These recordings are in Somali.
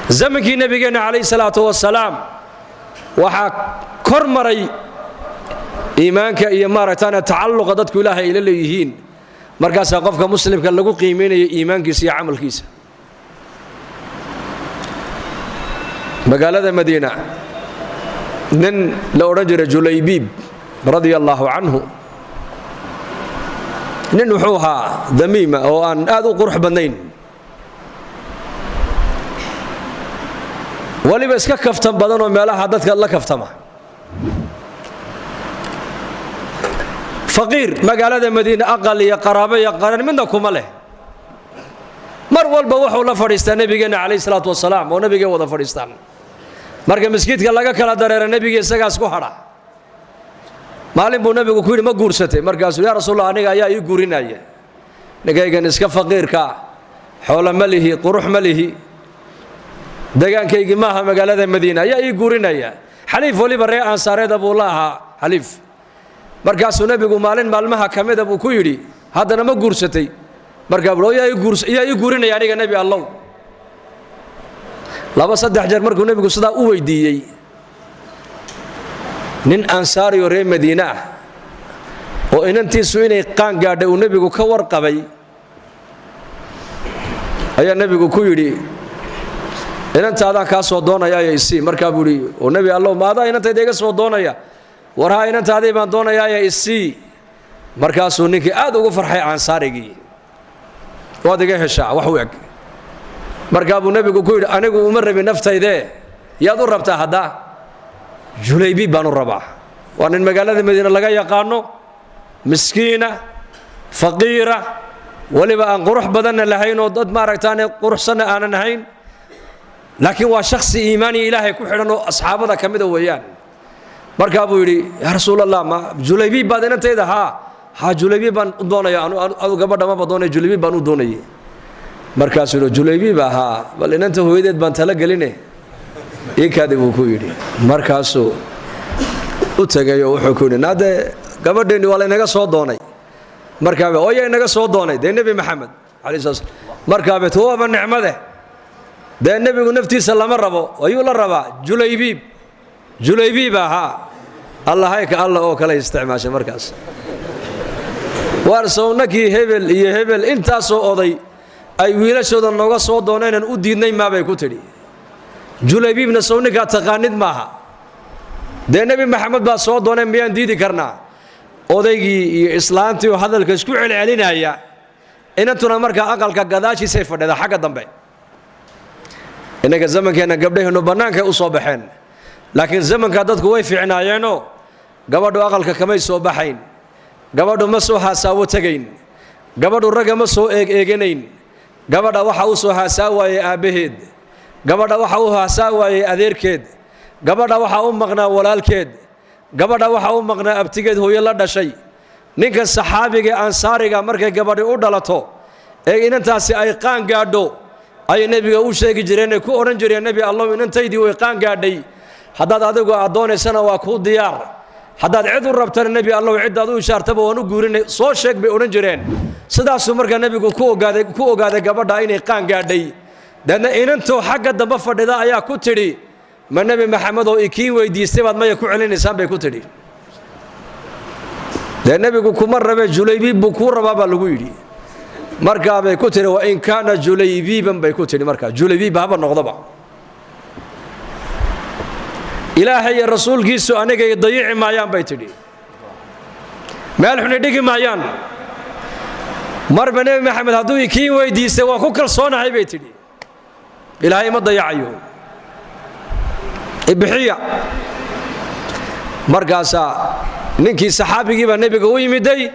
zamankii nabigeena calayhi salaatu wasalaam waxaa kor maray iimaanka iyo maaragtaan tacalluqa dadku ilaahay ila leeyihiin markaas qofka muslimka lagu qiimeeyo iimaankiisa iyo amalkiisa magaalada Madiina nin la oran jiray Julaybiib radiyallahu anhu nin wuxuu ahaa damiima oo aan aad u qurux badnayn waliba iska kaftan badan oo meelaha dadka la kaftama faqiir magaalada Madiina aqal iyo qaraabo iyo qaran midna kuma leh mar walba wuxuu la fadhiistaa nabigeena calayhi salaatu wasalaam oo nabiga wada fadhiistaan marka masjidka laga kala dareero nabiga isagaas ku hadha maalin buu nabigu ku yiri ma guursatay markaasuu yaa rasuul aniga ayaa ii guurinaya nagaygan iska faqiirka xoolo malihi qurux malihi dagaankaygi maaha magaalada Madiina ayaa ii guurinaya xaliif waliba ree ansaareed Abu Laha xaliif markaasuu nabigu maalin maalmaha kamida buu ku yiri haddana ma guursatay markaa buu yaa ii guurinaya aniga nabi Allah laba saddex jeer markuu nabigu sidaa u weydiiyay nin ansaari oo reer Madiina ah oo inantiisu inay qaan gaadhay uu nabigu ka warqabay ayaa nabigu ku yiri inantaada ka soo doonaya ay si markaa buu yiri oo nabi Allah maada inantaada iga soo doonaya waraha inantaada baan doonaya ay si markaasuu ninkii aad ugu farxay ansaarigii waad iga heshaa wax u eg markaa buu nabigu ku yiri anigu uma rabin naftayde yaad u rabtaa hadda Julaybiib baan u rabaa waa nin magaalada Madiina laga yaqaano miskiina faqiira waliba aan qurux badan lahayn oo dad maaragtaan quruxsan aan ahayn laakiin waa shakhsi iimaani ilaahay ku xidhan oo asxaabada kamida weeyaan markaa buu yiri yaa rasuulallah ma Julaybiib baad inantayda ha Julaybiib baan u doonaya anu gabadha ma doonay Julaybiib baan u doonayay markaasuu Julaybiib ahaa bal inanta hooyadeed baan tala galinay iikaadib uu ku yiri markaasuu u tagay oo wuxuu ku yiri naade gabadheeni waa inaga soo doonay markaa oo ay inaga soo doonay de nabi maxamed kaleey salaam markaa be tooba nicmade de nabigu naftiisa lama rabo ayuu la rabaa Julaybiib ahaa Allah hayka Allah oo kale isticmaashay markaas warsoonaki hebel iyo hebel intaasoo oday ay wiilashooda nooga soo dooneen u diidnay ma bay ku tiri Julaybiibna sawniga taqaanid maaha de nabi maxamed baa soo doonay miyaan diidi karnaa odaygii iyo islaantii oo hadalka isku celcelinaya inantuna markaa aqalka gadaashiisa fadhida xagga dambe inaga zamankeena gabdhaheenu banaanka u soo baxeen laakiin zamanka dadku way fiicnaayeenoo gabadhu aqalka kamay soo baxayn gabadhu ma soo haasawo tagayn gabadhu raga ma soo eeganayn gabadha waxa uu soo haasaawayay aabaheed gabadha waxa uu haasaawayay adeerkeed gabadha waxa uu maqnaa walaalkeed gabadha waxa uu maqnaa abtigeed hooyo la dhashay ninka saxaabiga ansaariga markay gabadhi u dhalato ee inantaasi ay qaan gaadho ay nabiga u sheegi jireen ku oran jireen nabi Allah inantaydii way qaan gaadhay haddaad adigu adoonaysana waa ku diyaar haddaad cid u rabtana nabi Allah cidaad u ishaartaba waan u guurinay soo sheeg bay oran jireen sidaas markaa nabigu ku ogaaday gabadha inay qaan gaadhay dadna inanto xagga dambe fadhida ayaa ku tiri ma nabi maxamed oo ikiin weydiistay baad maya ku celinaysaan bay ku tiri de nabigu kuma rabe Julaybiib buu ku rabaa lagu yiri markaa bay ku tiri wa in kana Julaybiiban bay ku tiri markaa Julaybiib haba noqdaba ilaahay iyo rasuulkiisu aniga dayici maayaan bay tiri meel xun dhigi maayaan marba nabi maxamed hadduu ikiin weydiistay waa ku kalsoonahay bay tiri ilaahay ma dayacayo ibixiya markaasa ninkii saxaabigii baa nabiga u yimiday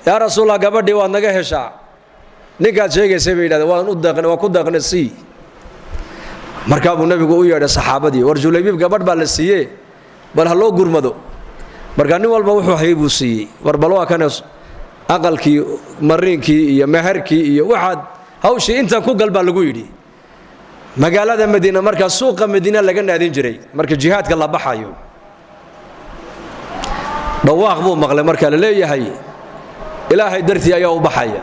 yaa rasuulullah gabadhii waad naga heshaa ninkaad sheegaysay bay yidhahdeen waa ku daaqnay sii markaa buu nabigu u yeedhay saxaabadii war Julaybiib gabadh baa la siiyey bal ha loo gurmado markaa nin walba wuxuu hayay buu siiyey war bal waa kan aqalkii mariinkii iyo meherkii iyo waxaad hawshii intaan ku galbaa lagu yidhi magaalada Madiina markaa suuqa Madiina laga naadin jiray marka jihaadka la baxayo dhawaaq buu maqlay markaa la leeyahay ilaahay dartii ayaa u baxaya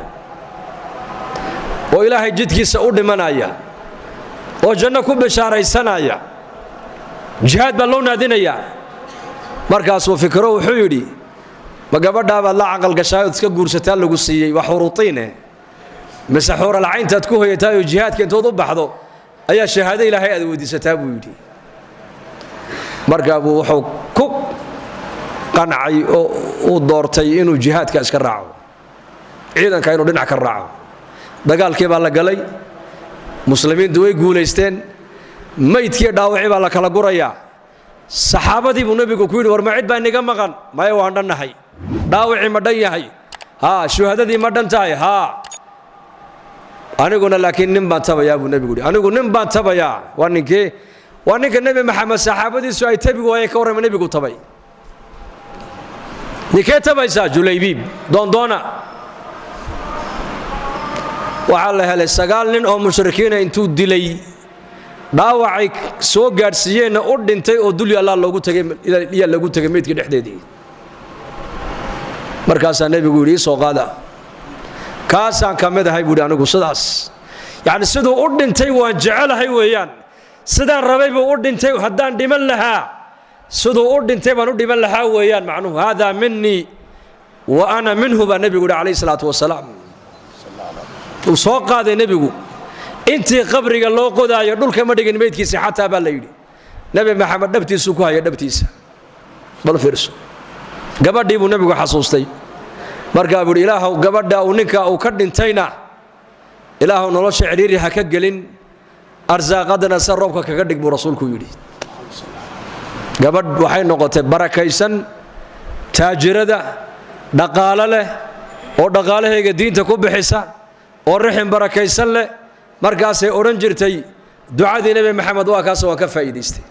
oo ilaahay jidkiisa u dhimanaya oo janno ku bashaaraysanaya jihaad baa loo naadinayaa markaasuu fikro wuxuu yidhi ma gabadhaa baad la caqal gashaayod iska guursataa lagu siiyey wax huruutiine mise xuuralcayntaad ku hoyataayoo jihaadka intood u baxdo ayaa shahaado ilaahay aad weydiisataa buu yidhi markaa buu wuxuu ku qancay oo uu doortay inuu jihaadka iska raaco ciidanka inuu dhinac ka raaco dagaalkii baa la galay muslimiintu way guulaysteen maydkii dhaawacii baa la kala gurayaa saxaabadii buu nebigu ku yidhi war ma cid baa inaga maqan maya waan dhannahay dhaawacii ma dhan yahay haa shuhadadii ma dhan tahay haa aniguna laakiin nin baan tabayaa buu nebigu yidhi anigu nin baan tabayaa waa ninkee waa ninka nebi maxamed saxaabadiisu ay tabi waayeen ka warrama nebigu tabay ninkee tabaysaa julaybiib doondoona waxaa la helay 9 nin oo mushrikiina intuu dilay dhaawacay soo gaadhsiiyeenna u dhintay oo dulya allah loogu tagay meydkii dhexdeedii markaasaa nebigu yidhi soo qaada kaasaan ka mid ahay buuhi anigu sidaas yacni siduu u dhintay waan jecelahay weeyaan sidaan rabay buu u dhintay haddaan dhiman lahaa siduu u dhintay baan u dhiman lahaa weeyaan macnuhu haadaa minii wa ana minhu baa nebigu yidhi calayhi salaatu wasalaam uu soo qaaday nebigu intii qabriga loo qodaayo dhulka ma dhigin meydkiisa xataa baa la yidhi nebi maxamed dhabtiisuu ku haya dhabtiisa bal fiirso gabadhii buu nebigu xasuustay markaa buu yidhi ilaahow gabadha uu ninka uu ka dhintayna ilaahow nolosha cidhiiri ha ka gelin arsaaqadana se roobka kaga dhig buu rasuulku yidhi gabadh waxay noqotay barakaysan taajirada dhaqaalo leh oo dhaqaalahayga diinta ku bixisa oo rixin barakaysan leh markaasay odhan jirtay ducadii nebi maxamed waa kaas waan ka faa'iidaystay